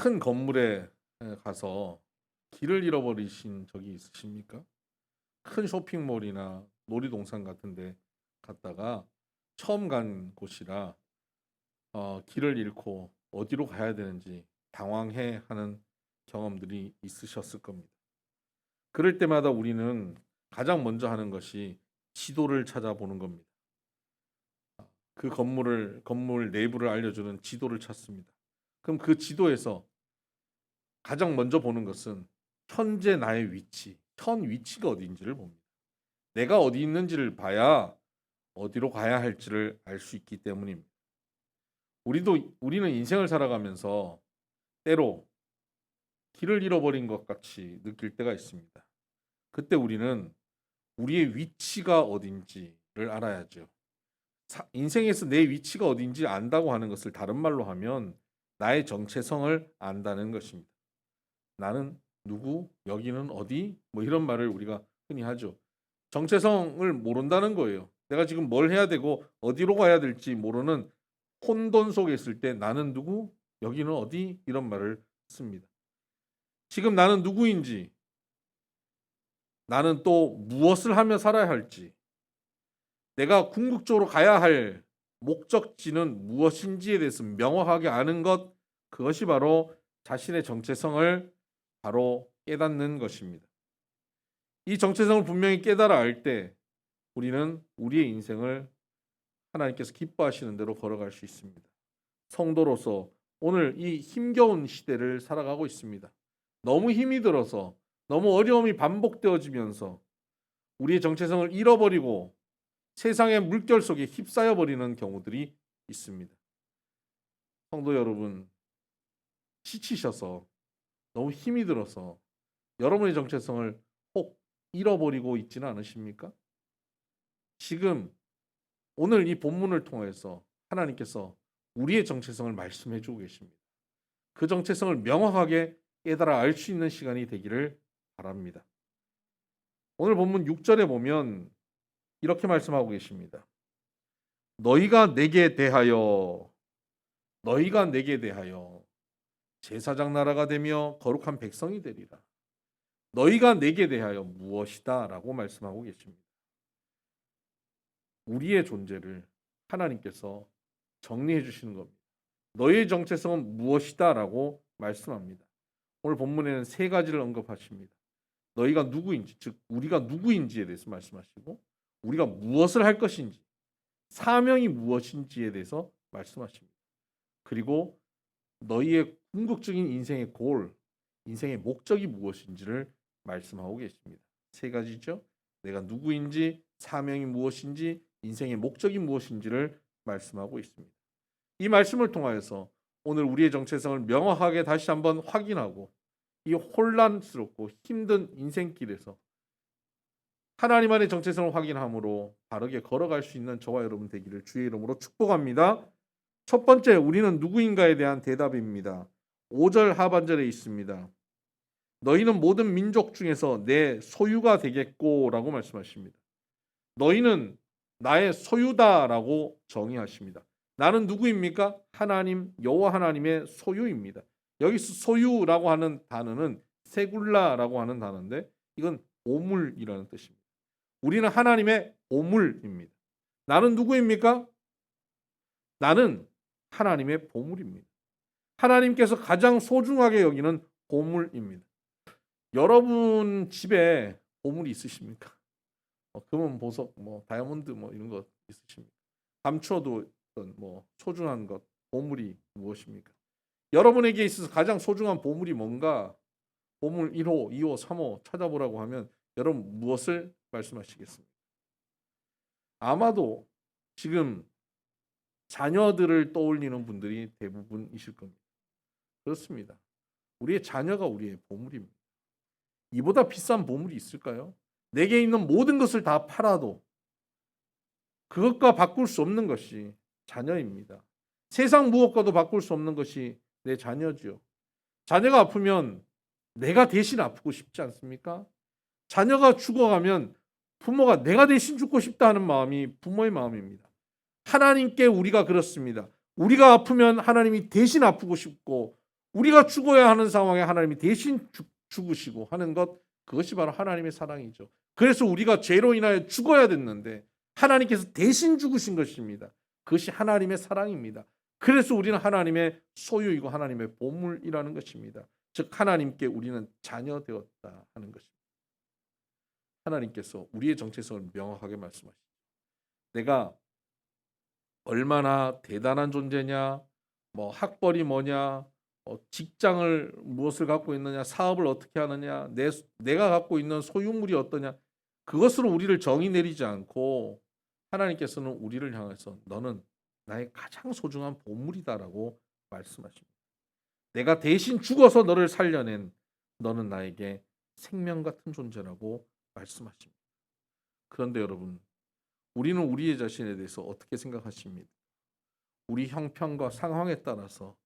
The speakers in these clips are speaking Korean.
큰 건물에 가서 길을 잃어버리신 적이 있으십니까? 큰 쇼핑몰이나 놀이동산 같은 데 갔다가 처음 간 곳이라 길을 잃고 어디로 가야 되는지 당황해 하는 경험들이 있으셨을 겁니다. 그럴 때마다 우리는 가장 먼저 하는 것이 지도를 찾아보는 겁니다. 그 건물 내부를 알려주는 지도를 찾습니다. 그럼 그 지도에서 가장 먼저 보는 것은 현재 나의 위치, 현 위치가 어디인지를 봅니다. 내가 어디 있는지를 봐야 어디로 가야 할지를 알 수 있기 때문입니다. 우리는 인생을 살아가면서 때로 길을 잃어버린 것 같이 느낄 때가 있습니다. 그때 우리는 우리의 위치가 어딘지를 알아야죠. 인생에서 내 위치가 어딘지 안다고 하는 것을 다른 말로 하면 나의 정체성을 안다는 것입니다. 나는 누구, 여기는 어디, 뭐 이런 말을 우리가 흔히 하죠. 정체성을 모른다는 거예요. 내가 지금 뭘 해야 되고 어디로 가야 될지 모르는 혼돈 속에 있을 때 나는 누구, 여기는 어디 이런 말을 씁니다. 지금 나는 누구인지, 나는 또 무엇을 하며 살아야 할지, 내가 궁극적으로 가야 할 목적지는 무엇인지에 대해서 명확하게 아는 것, 그것이 바로 자신의 정체성을 바로 깨닫는 것입니다. 이 정체성을 분명히 깨달아 알 때 우리는 우리의 인생을 하나님께서 기뻐하시는 대로 걸어갈 수 있습니다. 성도로서 오늘 이 힘겨운 시대를 살아가고 있습니다. 너무 힘이 들어서 너무 어려움이 반복되어지면서 우리의 정체성을 잃어버리고 세상의 물결 속에 휩싸여 버리는 경우들이 있습니다. 성도 여러분, 지치셔서 너무 힘이 들어서 여러분의 정체성을 혹 잃어버리고 있지는 않으십니까? 지금 오늘 이 본문을 통해서 하나님께서 우리의 정체성을 말씀해 주고 계십니다. 그 정체성을 명확하게 깨달아 알 수 있는 시간이 되기를 바랍니다. 오늘 본문 6절에 보면 이렇게 말씀하고 계십니다. 너희가 내게 대하여 제사장 나라가 되며 거룩한 백성이 되리라. 너희가 내게 대하여 무엇이다 라고 말씀하고 계십니다. 우리의 존재를 하나님께서 정리해 주시는 겁니다. 너희의 정체성은 무엇이다 라고 말씀합니다. 오늘 본문에는 세 가지를 언급하십니다. 너희가 누구인지, 즉 우리가 누구인지에 대해서 말씀하시고, 우리가 무엇을 할 것인지, 사명이 무엇인지에 대해서 말씀하십니다. 그리고 너희의 궁극적인 인생의 인생의 목적이 무엇인지를 말씀하고 계십니다. 세 가지죠. 내가 누구인지, 사명이 무엇인지, 인생의 목적이 무엇인지를 말씀하고 있습니다. 이 말씀을 통하여서 오늘 우리의 정체성을 명확하게 다시 한번 확인하고 이 혼란스럽고 힘든 인생길에서 하나님 안의 정체성을 확인함으로 바르게 걸어갈 수 있는 저와 여러분 되기를 주의 이름으로 축복합니다. 첫 번째, 우리는 누구인가에 대한 대답입니다. 5절 하반절에 있습니다. 너희는 모든 민족 중에서 내 소유가 되겠고 라고 말씀하십니다. 너희는 나의 소유다라고 정의하십니다. 나는 누구입니까? 하나님, 여호와 하나님의 소유입니다. 여기서 소유라고 하는 단어는 세굴라라고 하는 단어인데 이건 보물이라는 뜻입니다. 우리는 하나님의 보물입니다. 나는 누구입니까? 나는 하나님의 보물입니다. 하나님께서 가장 소중하게 여기는 보물입니다. 여러분 집에 보물이 있으십니까? 금은, 보석, 다이아몬드 이런 거 있으십니까? 감추어두었던 소중한 것, 보물이 무엇입니까? 여러분에게 있어서 가장 소중한 보물이 뭔가? 보물 1호, 2호, 3호 찾아보라고 하면 여러분 무엇을 말씀하시겠습니까? 아마도 지금 자녀들을 떠올리는 분들이 대부분이실 겁니다. 그렇습니다. 우리의 자녀가 우리의 보물입니다. 이보다 비싼 보물이 있을까요? 내게 있는 모든 것을 다 팔아도 그것과 바꿀 수 없는 것이 자녀입니다. 세상 무엇과도 바꿀 수 없는 것이 내 자녀지요. 자녀가 아프면 내가 대신 아프고 싶지 않습니까? 자녀가 죽어가면 부모가 내가 대신 죽고 싶다 하는 마음이 부모의 마음입니다. 하나님께 우리가 그렇습니다. 우리가 아프면 하나님이 대신 아프고 싶고 우리가 죽어야 하는 상황에 하나님이 대신 죽으시고 하는 것, 그것이 바로 하나님의 사랑이죠. 그래서 우리가 죄로 인하여 죽어야 됐는데 하나님께서 대신 죽으신 것입니다. 그것이 하나님의 사랑입니다. 그래서 우리는 하나님의 소유이고 하나님의 보물이라는 것입니다. 즉 하나님께 우리는 자녀 되었다 하는 것입니다. 하나님께서 우리의 정체성을 명확하게 말씀하시죠. 내가 얼마나 대단한 존재냐, 뭐 학벌이 뭐냐, 직장을 무엇을 갖고 있느냐, 사업을 어떻게 하느냐, 내가 갖고 있는 소유물이 어떠냐, 그것으로 우리를 정의 내리지 않고 하나님께서는 우리를 향해서 너는 나의 가장 소중한 보물이다라고 말씀하십니다. 내가 대신 죽어서 너를 살려낸 너는 나에게 생명 같은 존재라고 말씀하십니다. 그런데 여러분, 우리는 우리의 자신에 대해서 어떻게 생각하십니까? 우리 형편과 상황에 따라서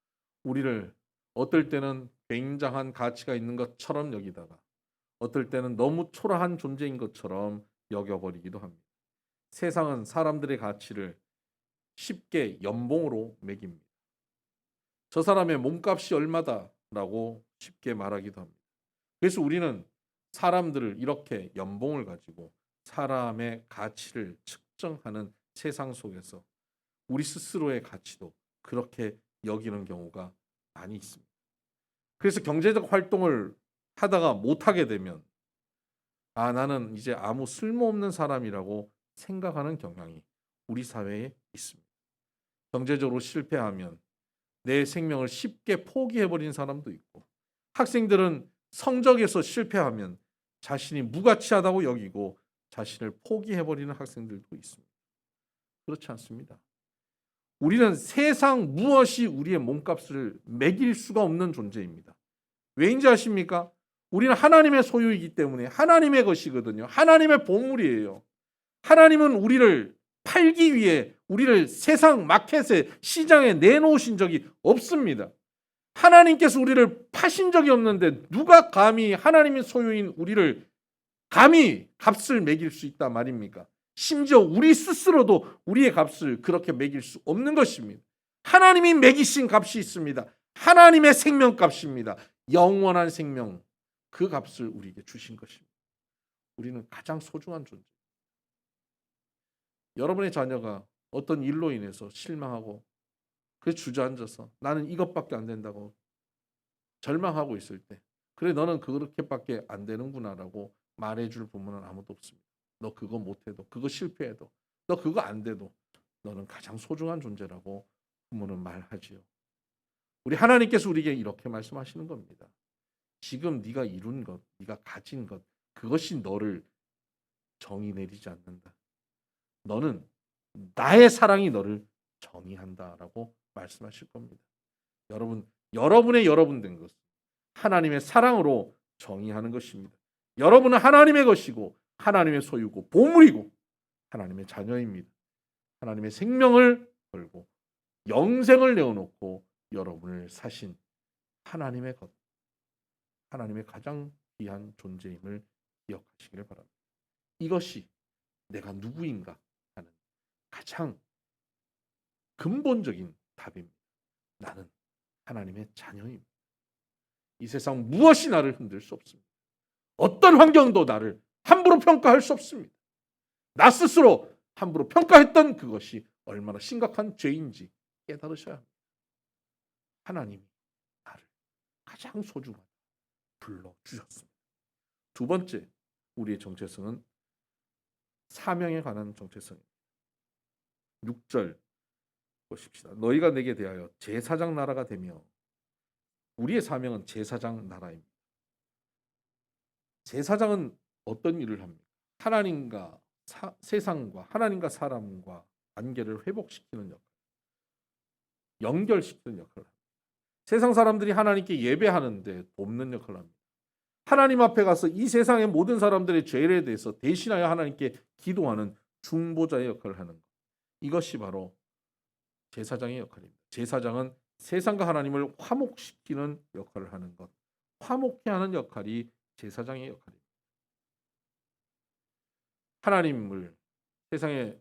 우리를 어떨 때는 굉장한 가치가 있는 것처럼 여기다가 어떨 때는 너무 초라한 존재인 것처럼 여겨버리기도 합니다. 세상은 사람들의 가치를 쉽게 연봉으로 매깁니다. 저 사람의 몸값이 얼마다라고 쉽게 말하기도 합니다. 그래서 우리는 사람들을 이렇게 연봉을 가지고 사람의 가치를 측정하는 세상 속에서 우리 스스로의 가치도 그렇게 여기는 경우가 많이 있습니다. 그래서 경제적 활동을 하다가 못하게 되면 나는 이제 아무 쓸모없는 사람이라고 생각하는 경향이 우리 사회에 있습니다. 경제적으로 실패하면 내 생명을 쉽게 포기해버린 사람도 있고, 학생들은 성적에서 실패하면 자신이 무가치하다고 여기고 자신을 포기해버리는 학생들도 있습니다. 그렇지 않습니다. 우리는 세상 무엇이 우리의 몸값을 매길 수가 없는 존재입니다. 왜인지 아십니까? 우리는 하나님의 소유이기 때문에 하나님의 것이거든요. 하나님의 보물이에요. 하나님은 우리를 팔기 위해 우리를 세상 마켓에, 시장에 내놓으신 적이 없습니다. 하나님께서 우리를 파신 적이 없는데 누가 감히 하나님의 소유인 우리를 감히 값을 매길 수 있단 말입니까? 심지어 우리 스스로도 우리의 값을 그렇게 매길 수 없는 것입니다. 하나님이 매기신 값이 있습니다. 하나님의 생명값입니다. 영원한 생명, 그 값을 우리에게 주신 것입니다. 우리는 가장 소중한 존재. 여러분의 자녀가 어떤 일로 인해서 실망하고 그 주저앉아서 나는 이것밖에 안 된다고 절망하고 있을 때, 그래 너는 그렇게밖에 안 되는구나라고 말해줄 부모는 아무도 없습니다. 너 그거 못해도, 그거 실패해도, 너 그거 안 돼도 너는 가장 소중한 존재라고 부모는 말하지요. 우리 하나님께서 우리에게 이렇게 말씀하시는 겁니다. 지금 네가 이룬 것, 네가 가진 것, 그것이 너를 정의 내리지 않는다. 너는 나의 사랑이 너를 정의한다라고 말씀하실 겁니다. 여러분의 여러분 된 것은 하나님의 사랑으로 정의하는 것입니다. 여러분은 하나님의 것이고 하나님의 소유고 보물이고 하나님의 자녀입니다. 하나님의 생명을 걸고 영생을 내어놓고 여러분을 사신 하나님의 것, 하나님의 가장 귀한 존재임을 기억하시기를 바랍니다. 이것이 내가 누구인가 하는 가장 근본적인 답입니다. 나는 하나님의 자녀입니다. 이 세상 무엇이 나를 흔들 수 없습니다. 어떤 환경도 나를 함부로 평가할 수 없습니다. 나 스스로 함부로 평가했던 그것이 얼마나 심각한 죄인지 깨달으셔야 합니다. 하나님이 나를 가장 소중하게 불러주셨습니다. 두 번째, 우리의 정체성은 사명에 관한 정체성입니다. 6절 보십시다. 너희가 내게 대하여 제사장 나라가 되며, 우리의 사명은 제사장 나라입니다. 제사장은 어떤 일을 합니까? 하나님과 세상과 하나님과 사람과 관계를 회복시키는 역할, 연결시키는 역할을 합니다. 세상 사람들이 하나님께 예배하는데 돕는 역할을 합니다. 하나님 앞에 가서 이 세상의 모든 사람들의 죄에 대해서 대신하여 하나님께 기도하는 중보자의 역할을 하는 것, 이것이 바로 제사장의 역할입니다. 제사장은 세상과 하나님을 화목시키는 역할을 하는 것, 화목케 하는 역할이 제사장의 역할입니다. 하나님을 세상에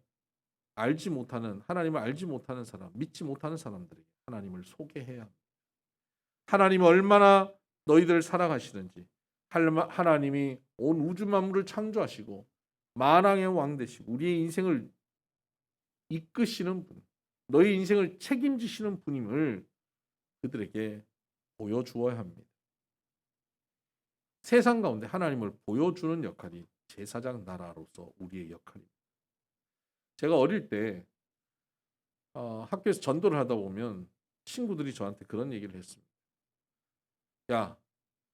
알지 못하는, 하나님을 알지 못하는 사람, 믿지 못하는 사람들에게 하나님을 소개해야 합니다. 하나님이 얼마나 너희들을 사랑하시는지, 하나님이 온 우주 만물을 창조하시고 만왕의 왕 되시고 우리의 인생을 이끄시는 분, 너희 인생을 책임지시는 분임을 그들에게 보여주어야 합니다. 세상 가운데 하나님을 보여주는 역할이 제사장 나라로서 우리의 역할입니다. 제가 어릴 때 학교에서 전도를 하다 보면 친구들이 저한테 그런 얘기를 했습니다. 야,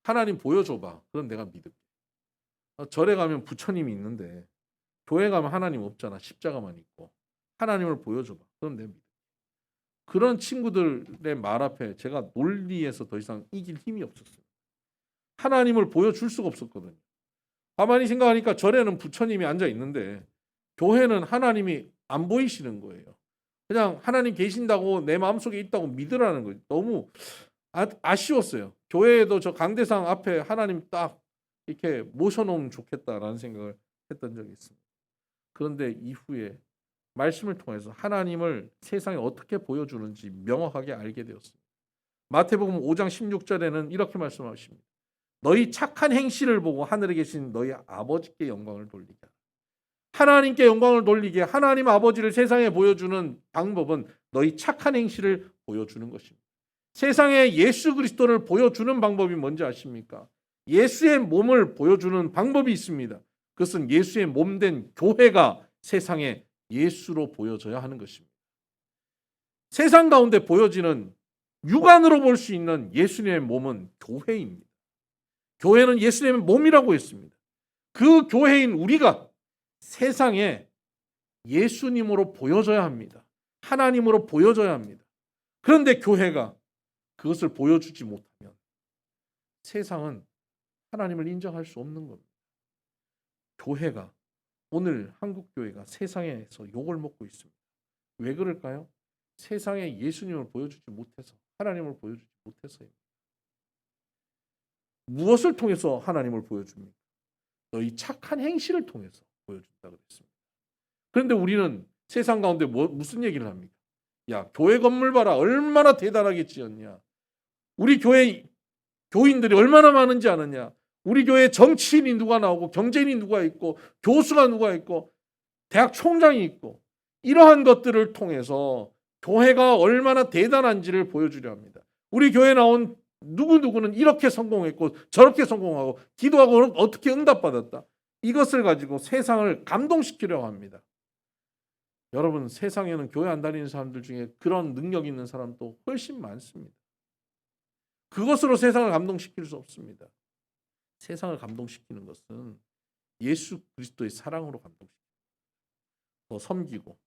하나님 보여줘봐. 그럼 내가 믿을게. 절에 가면 부처님이 있는데 교회 가면 하나님 없잖아. 십자가만 있고. 하나님을 보여줘봐. 그럼 내가 믿을게. 그런 친구들의 말 앞에 제가 논리에서 더 이상 이길 힘이 없었어요. 하나님을 보여줄 수가 없었거든요. 가만히 생각하니까 절에는 부처님이 앉아 있는데 교회는 하나님이 안 보이시는 거예요. 그냥 하나님 계신다고 내 마음속에 있다고 믿으라는 거예요. 너무 아쉬웠어요. 교회에도 저 강대상 앞에 하나님 딱 이렇게 모셔놓으면 좋겠다라는 생각을 했던 적이 있습니다. 그런데 이후에 말씀을 통해서 하나님을 세상에 어떻게 보여주는지 명확하게 알게 되었습니다. 마태복음 5장 16절에는 이렇게 말씀하십니다. 너희 착한 행실을 보고 하늘에 계신 너희 아버지께 영광을 돌리게 하라. 하나님께 영광을 돌리게 하나님 아버지를 세상에 보여주는 방법은 너희 착한 행실을 보여주는 것입니다. 세상에 예수 그리스도를 보여주는 방법이 뭔지 아십니까? 예수의 몸을 보여주는 방법이 있습니다. 그것은 예수의 몸된 교회가 세상에 예수로 보여져야 하는 것입니다. 세상 가운데 보여지는 육안으로 볼 수 있는 예수님의 몸은 교회입니다. 교회는 예수님의 몸이라고 했습니다. 그 교회인 우리가 세상에 예수님으로 보여져야 합니다. 하나님으로 보여져야 합니다. 그런데 교회가 그것을 보여주지 못하면 세상은 하나님을 인정할 수 없는 겁니다. 교회가 오늘 한국교회가 세상에서 욕을 먹고 있습니다. 왜 그럴까요? 세상에 예수님을 보여주지 못해서, 하나님을 보여주지 못해서입니다. 무엇을 통해서 하나님을 보여줍니까? 너희 착한 행실을 통해서 보여준다고 했습니다. 그런데 우리는 세상 가운데 무슨 얘기를 합니까? 야, 교회 건물 봐라. 얼마나 대단하게 지었냐. 우리 교회 교인들이 얼마나 많은지 아느냐. 우리 교회 정치인이 누가 나오고 경제인이 누가 있고 교수가 누가 있고 대학 총장이 있고 이러한 것들을 통해서 교회가 얼마나 대단한지를 보여주려 합니다. 우리 교회 나온 누구누구는 이렇게 성공했고 저렇게 성공하고 기도하고 어떻게 응답받았다. 이것을 가지고 세상을 감동시키려고 합니다. 여러분, 세상에는 교회 안 다니는 사람들 중에 그런 능력 있는 사람도 훨씬 많습니다. 그것으로 세상을 감동시킬 수 없습니다. 세상을 감동시키는 것은 예수 그리스도의 사랑으로 감동시킵니다. 더 섬기고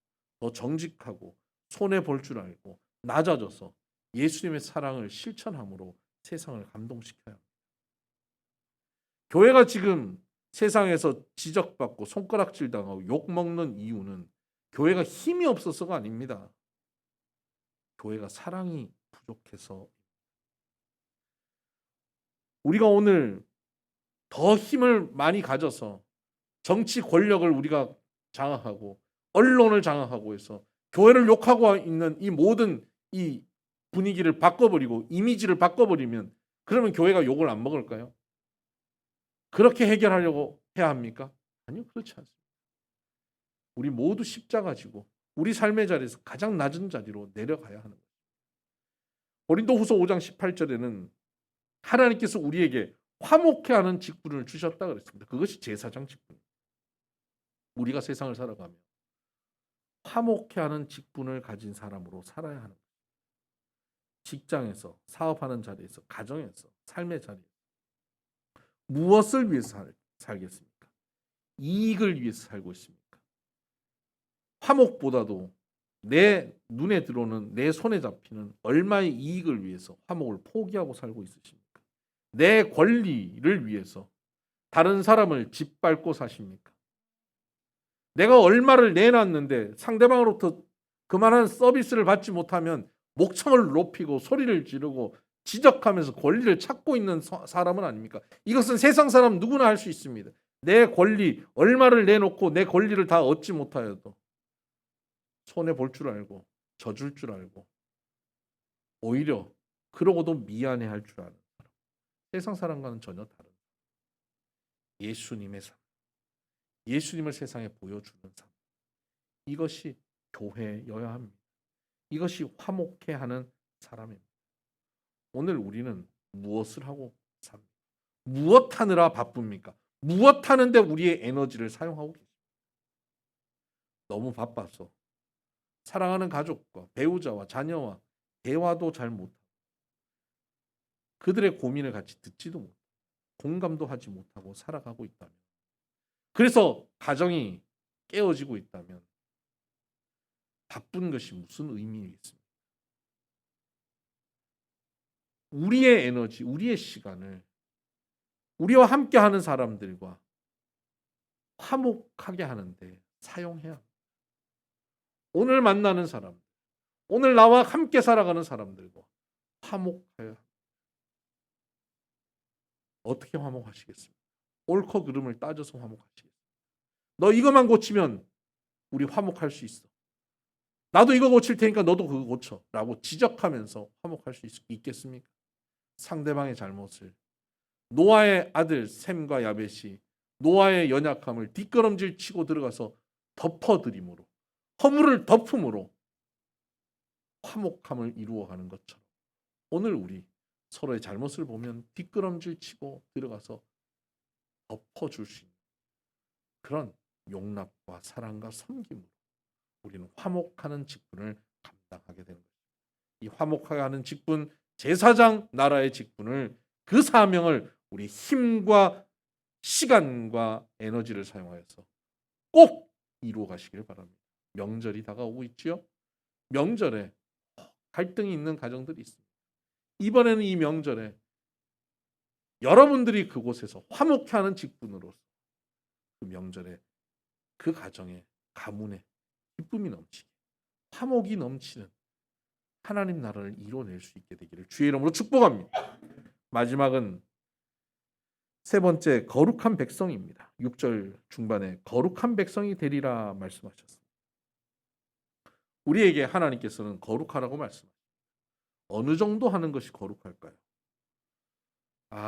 더 정직하고 손해 볼 줄 알고 낮아져서 예수님의 사랑을 실천함으로 세상을 감동시켜야 합니다. 교회가 지금 세상에서 지적받고 손가락질 당하고 욕먹는 이유는 교회가 힘이 없어서가 아닙니다. 교회가 사랑이 부족해서. 우리가 오늘 더 힘을 많이 가져서 정치 권력을 우리가 장악하고 언론을 장악하고 해서 교회를 욕하고 있는 이 모든 이 분위기를 바꿔버리고 이미지를 바꿔버리면 그러면 교회가 욕을 안 먹을까요? 그렇게 해결하려고 해야 합니까? 아니요, 그렇지 않습니다. 우리 모두 십자가 지고 우리 삶의 자리에서 가장 낮은 자리로 내려가야 하는 거예요. 고린도후서 5장 18절에는 하나님께서 우리에게 화목해 하는 직분을 주셨다 그랬습니다. 그것이 제사장 직분입니다. 우리가 세상을 살아가며 화목해 하는 직분을 가진 사람으로 살아야 하는 거예요. 직장에서, 사업하는 자리에서, 가정에서, 삶의 자리에서 무엇을 위해서 살겠습니까? 이익을 위해서 살고 있습니까? 화목보다도 내 눈에 들어오는, 내 손에 잡히는 얼마의 이익을 위해서 화목을 포기하고 살고 있으십니까? 내 권리를 위해서 다른 사람을 짓밟고 사십니까? 내가 얼마를 내놨는데 상대방으로부터 그만한 서비스를 받지 못하면 목청을 높이고 소리를 지르고 지적하면서 권리를 찾고 있는 사람은 아닙니까? 이것은 세상 사람 누구나 할 수 있습니다. 내 권리, 얼마를 내놓고 내 권리를 다 얻지 못하여도 손해 볼 줄 알고 져줄 줄 알고 오히려 그러고도 미안해할 줄 아는 사람. 세상 사람과는 전혀 다른 예수님의 삶. 예수님을 세상에 보여주는 삶. 이것이 교회여야 합니다. 이것이 화목해 하는 사람입니다. 오늘 우리는 무엇을 하고 삽니까? 무엇 하느라 바쁩니까? 무엇 하는데 우리의 에너지를 사용하고 계십니까? 너무 바빠서 사랑하는 가족과 배우자와 자녀와 대화도 잘 못하고 그들의 고민을 같이 듣지도 못하고 공감도 하지 못하고 살아가고 있다면, 그래서 가정이 깨어지고 있다면 바쁜 것이 무슨 의미가 있습니까? 우리의 에너지, 우리의 시간을 우리와 함께하는 사람들과 화목하게 하는데 사용해야 합니다. 오늘 만나는 사람, 오늘 나와 함께 살아가는 사람들과 화목해야 합니다. 어떻게 화목하시겠습니까? 옳고 그름을 따져서 화목하시겠습니까? 너 이것만 고치면 우리 화목할 수 있어. 나도 이거 고칠 테니까 너도 그거 고쳐. 라고 지적하면서 화목할 수 있겠습니까? 상대방의 잘못을, 노아의 아들 셈과 야벳이 노아의 연약함을 뒷걸음질 치고 들어가서 덮어드림으로, 허물을 덮음으로 화목함을 이루어가는 것처럼 오늘 우리 서로의 잘못을 보면 뒷걸음질 치고 들어가서 덮어줄 수 있는 그런 용납과 사랑과 섬김으로 우리는 화목하는 직분을 감당하게 되는 것입니다. 이 화목하게 하는 직분, 제사장 나라의 직분을, 그 사명을 우리 힘과 시간과 에너지를 사용하여서 꼭 이루어 가시길 바랍니다. 명절이 다가오고 있지요. 명절에 갈등이 있는 가정들이 있습니다. 이번에는 이 명절에 여러분들이 그곳에서 화목해하는 직분으로서 그 명절에 그 가정에, 가문에 기쁨이 넘치게, 화목이 넘치는 하나님 나라를 이뤄낼 수 있게 되기를 주의 이름으로 축복합니다. 마지막은 세 번째, 거룩한 백성입니다. 6절 중반에 거룩한 백성이 되리라 말씀하셨습니다. 우리에게 하나님께서는 거룩하라고 말씀하십니다. 어느 정도 하는 것이 거룩할까요?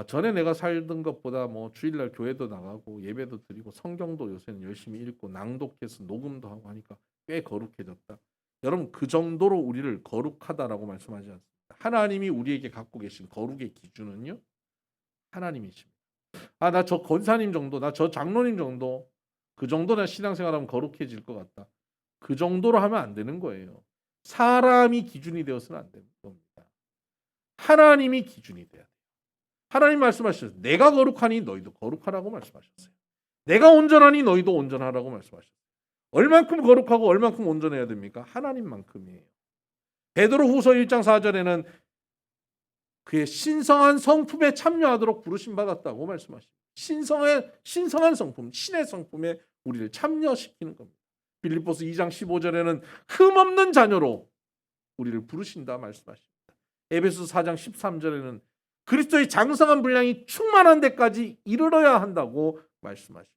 전에 내가 살던 것보다 뭐 주일날 교회도 나가고 예배도 드리고 성경도 요새는 열심히 읽고 낭독해서 녹음도 하고 하니까 꽤 거룩해졌다. 여러분, 그 정도로 우리를 거룩하다라고 말씀하지 않습니다. 하나님이 우리에게 갖고 계신 거룩의 기준은요, 하나님이십니다. 나 저 권사님 정도, 나 저 장로님 정도, 그 정도나 신앙생활하면 거룩해질 것 같다. 그 정도로 하면 안 되는 거예요. 사람이 기준이 되어서는 안 되는 겁니다. 하나님이 기준이 돼야 돼요. 하나님 말씀하셨어요. 내가 거룩하니 너희도 거룩하라고 말씀하셨어요. 내가 온전하니 너희도 온전하라고 말씀하셨어요. 얼만큼 거룩하고 얼만큼 온전해야 됩니까? 하나님만큼이에요. 베드로후서 1장 4절에는 그의 신성한 성품에 참여하도록 부르심 받았다고 말씀하십니다. 신성한 성품, 신의 성품에 우리를 참여시키는 겁니다. 빌립보서 2장 15절에는 흠없는 자녀로 우리를 부르신다 말씀하십니다. 에베소서 4장 13절에는 그리스도의 장성한 분량이 충만한 데까지 이르러야 한다고 말씀하십니다.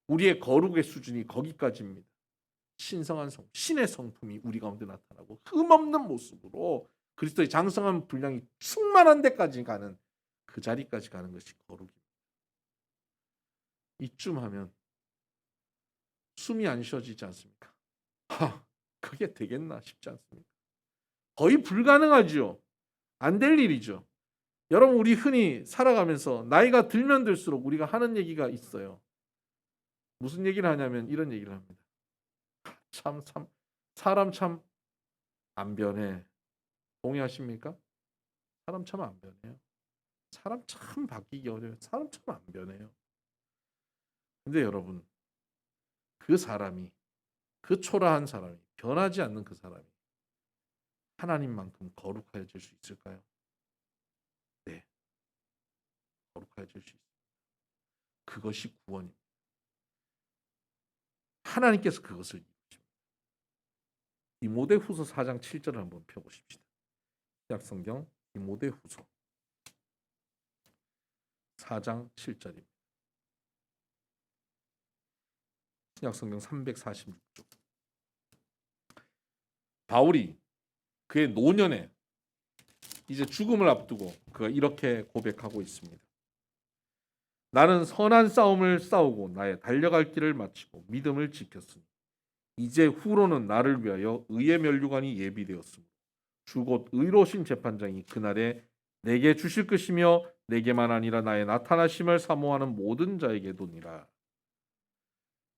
우리의 거룩의 수준이 거기까지입니다. 신성한 성, 신의 성품이 우리 가운데 나타나고 흠없는 모습으로 그리스도의 장성한 분량이 충만한 데까지 가는, 그 자리까지 가는 것이 거룩입니다. 이쯤 하면 숨이 안 쉬어지지 않습니까? 그게 되겠나 싶지 않습니까? 거의 불가능하죠. 안 될 일이죠. 여러분, 우리 흔히 살아가면서 나이가 들면 들수록 우리가 하는 얘기가 있어요. 무슨 얘기를 하냐면 이런 얘기를 합니다. 사람 참 안 변해. 동의하십니까? 사람 참 안 변해요. 사람 참 바뀌기 어려워요. 사람 참 안 변해요. 근데 여러분, 그 사람이, 그 초라한 사람이, 변하지 않는 그 사람이 하나님만큼 거룩해질 수 있을까요? 네, 거룩해질 수 있습니다. 그것이 구원입니다. 하나님께서 그것을 이루십니다. 디모데후서 4장 7절을 한번 펴보십시다. 신약성경 디모데후서 4장 7절입니다. 신약성경 346쪽. 바울이 그의 노년에 이제 죽음을 앞두고 그가 이렇게 고백하고 있습니다. 나는 선한 싸움을 싸우고 나의 달려갈 길을 마치고 믿음을 지켰으니 이제 후로는 나를 위하여 의의 면류관이 예비되었으므로 주 곧 의로우신 재판장이 그날에 내게 주실 것이며 내게만 아니라 나의 나타나심을 사모하는 모든 자에게도니라.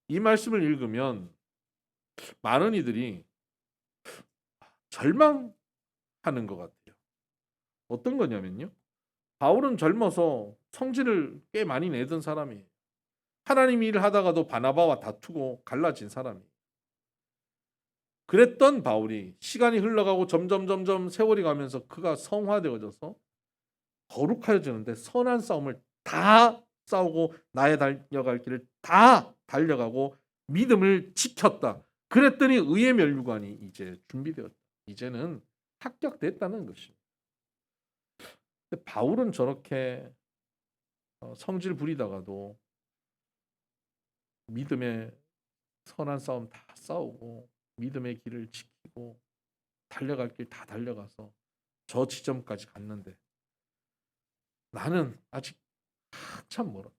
이 말씀을 읽으면 많은 이들이 절망하는 것 같아요. 어떤 거냐면요. 바울은 젊어서 성질을 꽤 많이 내던 사람이에요. 하나님 일을 하다가도 바나바와 다투고 갈라진 사람이에요. 그랬던 바울이 시간이 흘러가고 점점 세월이 가면서 그가 성화되어져서 거룩해지는데 선한 싸움을 다 싸우고 나의 달려갈 길을 다 달려가고 믿음을 지켰다. 그랬더니 의의 면류관이 이제 준비되었다. 이제는 합격됐다는 것입니다. 근데 바울은 저렇게 성질 부리다가도 믿음의 선한 싸움 다 싸우고 믿음의 길을 지키고 달려갈 길 다 달려가서 저 지점까지 갔는데 나는 아직 한참 멀어.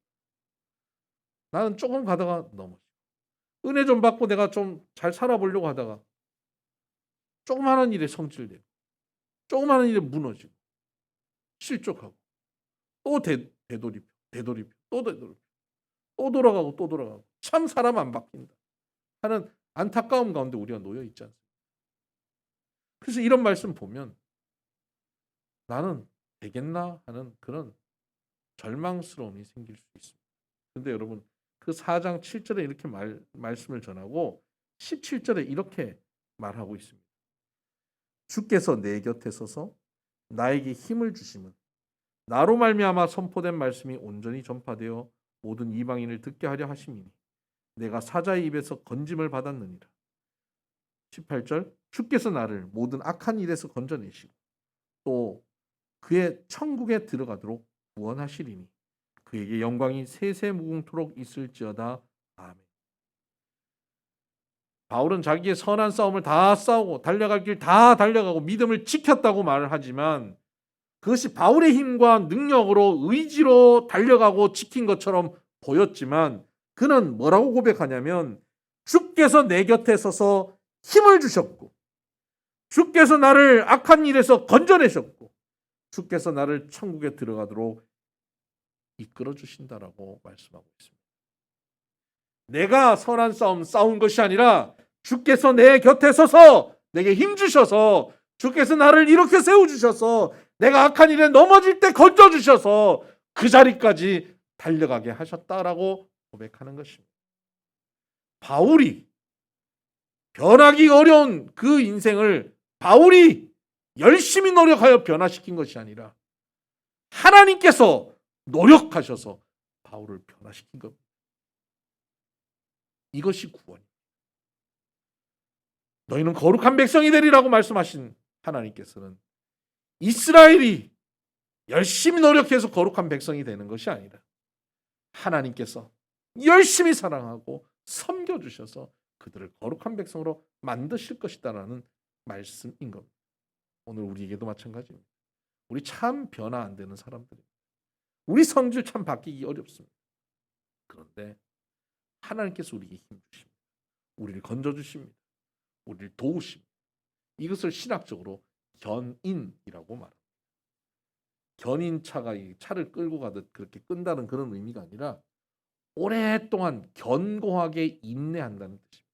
나는 조금 가다가 넘어져. 은혜 좀 받고 내가 좀 잘 살아보려고 하다가 조그마한 일에 성질내고 조그마한 일에 무너지고 실족하고 또 되돌이표 또 되돌이표 또 돌아가고 참 사람 안 바뀐다 하는 안타까움 가운데 우리가 놓여 있지 않습니까? 그래서 이런 말씀 보면 나는 되겠나 하는 그런 절망스러움이 생길 수 있습니다. 그런데 여러분 그 4장 7절에 이렇게 말씀을 전하고 17절에 이렇게 말하고 있습니다. 주께서 내 곁에 서서 나에게 힘을 주심은 나로 말미암아 선포된 말씀이 온전히 전파되어 모든 이방인을 듣게 하려 하심이니 내가 사자의 입에서 건짐을 받았느니라. 18절 주께서 나를 모든 악한 일에서 건져내시고 또 그의 천국에 들어가도록 구원하시리니 그에게 영광이 세세무궁토록 있을지어다. 아멘. 바울은 자기의 선한 싸움을 다 싸우고 달려갈 길 다 달려가고 믿음을 지켰다고 말을 하지만 그것이 바울의 힘과 능력으로 의지로 달려가고 지킨 것처럼 보였지만 그는 뭐라고 고백하냐면 주께서 내 곁에 서서 힘을 주셨고 주께서 나를 악한 일에서 건져내셨고 주께서 나를 천국에 들어가도록 이끌어 주신다라고 말씀하고 있습니다. 내가 선한 싸움 싸운 것이 아니라 주께서 내 곁에 서서 내게 힘 주셔서 주께서 나를 이렇게 세워주셔서 내가 악한 일에 넘어질 때 건져주셔서 그 자리까지 달려가게 하셨다라고 고백하는 것입니다. 바울이 변하기 어려운 그 인생을 바울이 열심히 노력하여 변화시킨 것이 아니라 하나님께서 노력하셔서 바울을 변화시킨 겁니다. 이것이 구원입니다. 너희는 거룩한 백성이 되리라고 말씀하신 하나님께서는 이스라엘이 열심히 노력해서 거룩한 백성이 되는 것이 아니라 하나님께서 열심히 사랑하고 섬겨주셔서 그들을 거룩한 백성으로 만드실 것이다라는 말씀인 겁니다. 오늘 우리에게도 마찬가지입니다. 우리 참 변화 안 되는 사람들입니다. 우리 성질 참 바뀌기 어렵습니다. 그런데 하나님께서 우리에게 힘 주십니다. 우리를 건져주십니다. 우리를 도우십니다. 이것을 신학적으로 견인이라고 말합니다. 견인차가 이 차를 끌고 가듯 그렇게 끈다는 그런 의미가 아니라 오랫동안 견고하게 인내한다는 뜻입니다.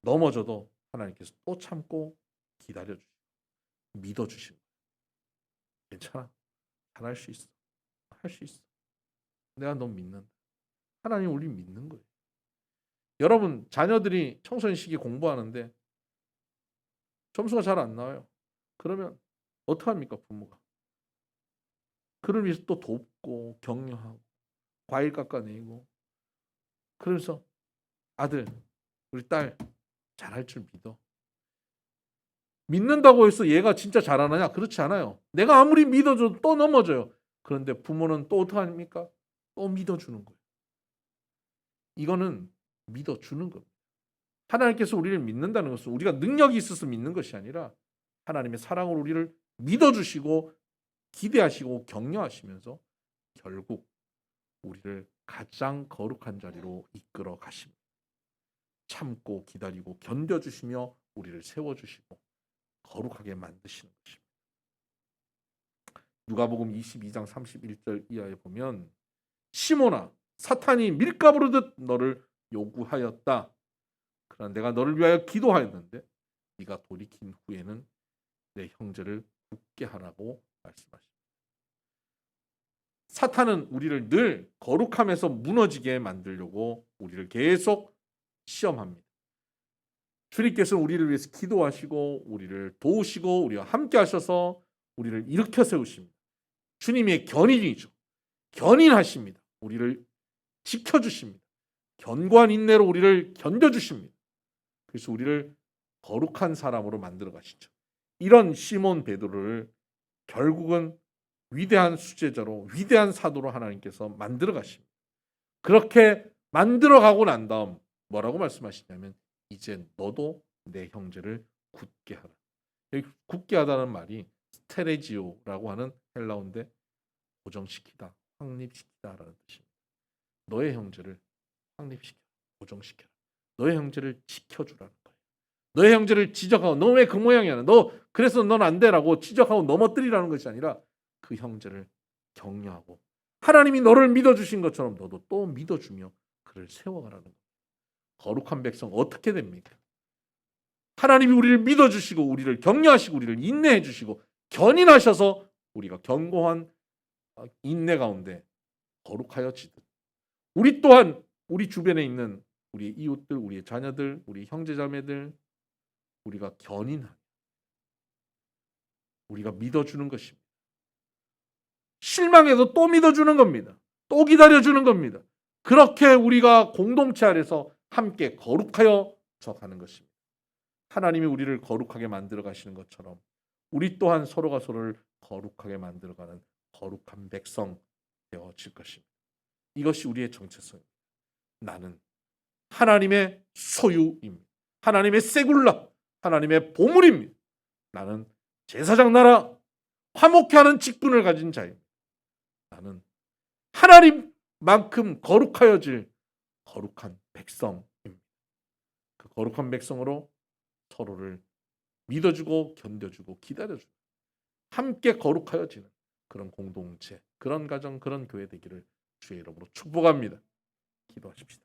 넘어져도 하나님께서 또 참고 기다려주시고 믿어주시는 거예요. 괜찮아. 잘할 수 있어. 할 수 있어. 내가 너 믿는다. 하나님 우리 믿는 거예요. 여러분 자녀들이 청소년 시기 공부하는데 점수가 잘 안 나와요. 그러면 어떡합니까 부모가? 그를 위해서 또 돕고 격려하고 과일 깎아내고 그래서 아들 우리 딸 잘할 줄 믿어. 믿는다고 해서 얘가 진짜 잘하느냐? 그렇지 않아요. 내가 아무리 믿어줘도 또 넘어져요. 그런데 부모는 또 어떡합니까? 또 믿어주는 거예요. 이거는 믿어주는 겁니다. 하나님께서 우리를 믿는다는 것은 우리가 능력이 있어서 믿는 것이 아니라 하나님의 사랑으로 우리를 믿어주시고 기대하시고 격려하시면서 결국 우리를 가장 거룩한 자리로 이끌어 가십니다. 참고 기다리고 견뎌주시며 우리를 세워주시고 거룩하게 만드시는 것입니다. 누가복음 22장 31절 이하에 보면 시몬아 사탄이 밀가부르듯 너를 요구하였다. 그러나 내가 너를 위하여 기도하였는데 네가 돌이킨 후에는 내 형제를 굳게 하라고 말씀하십니다. 사탄은 우리를 늘 거룩함에서 무너지게 만들려고 우리를 계속 시험합니다. 주님께서는 우리를 위해서 기도하시고 우리를 도우시고 우리와 함께 하셔서 우리를 일으켜 세우십니다. 주님의 견인이죠. 견인하십니다. 우리를 지켜주십니다. 견고한 인내로 우리를 견뎌주십니다. 그래서 우리를 거룩한 사람으로 만들어 가시죠. 이런 시몬 베드로를 결국은 위대한 수제자로 위대한 사도로 하나님께서 만들어 가십니다. 그렇게 만들어 가고 난 다음 뭐라고 말씀하시냐면 이제 너도 내 형제를 굳게 하라. 여기 굳게 하다는 말이 스테레지오라고 하는 헬라어인데 고정시키다, 확립시키다라는 뜻입니다. 너의 형제를 확립시켜, 고정시켜라. 너의 형제를 지켜주라는 거예요. 너의 형제를 지적하고 너 왜 그 모양이야? 너 그래서 넌 안 돼라고 지적하고 넘어뜨리라는 것이 아니라 그 형제를 격려하고 하나님이 너를 믿어주신 것처럼 너도 또 믿어주며 그를 세워가라는 거예요. 거룩한 백성 어떻게 됩니까? 하나님이 우리를 믿어주시고 우리를 격려하시고 우리를 인내해 주시고 견인하셔서 우리가 견고한 인내 가운데 거룩하여지듯 우리 또한 우리 주변에 있는 우리 이웃들, 우리의 자녀들, 우리 형제자매들 우리가 견인하며 우리가 믿어주는 것입니다. 실망해도 또 믿어주는 겁니다. 또 기다려주는 겁니다. 그렇게 우리가 공동체 아래서 함께 거룩하여 져가는 것입니다. 하나님이 우리를 거룩하게 만들어 가시는 것처럼 우리 또한 서로가 서로를 거룩하게 만들어가는 거룩한 백성 되어질 것입니다. 이것이 우리의 정체성입니다. 나는 하나님의 소유입니다. 하나님의 세굴라, 하나님의 보물입니다. 나는 제사장 나라, 화목케 하는 직분을 가진 자입니다. 나는 하나님만큼 거룩하여질 거룩한 백성입니다. 그 거룩한 백성으로 서로를 믿어주고 견뎌주고 기다려주고 함께 거룩하여지는 그런 공동체, 그런 가정, 그런 교회 되기를 주의 이름으로 축복합니다. 기도하십시다.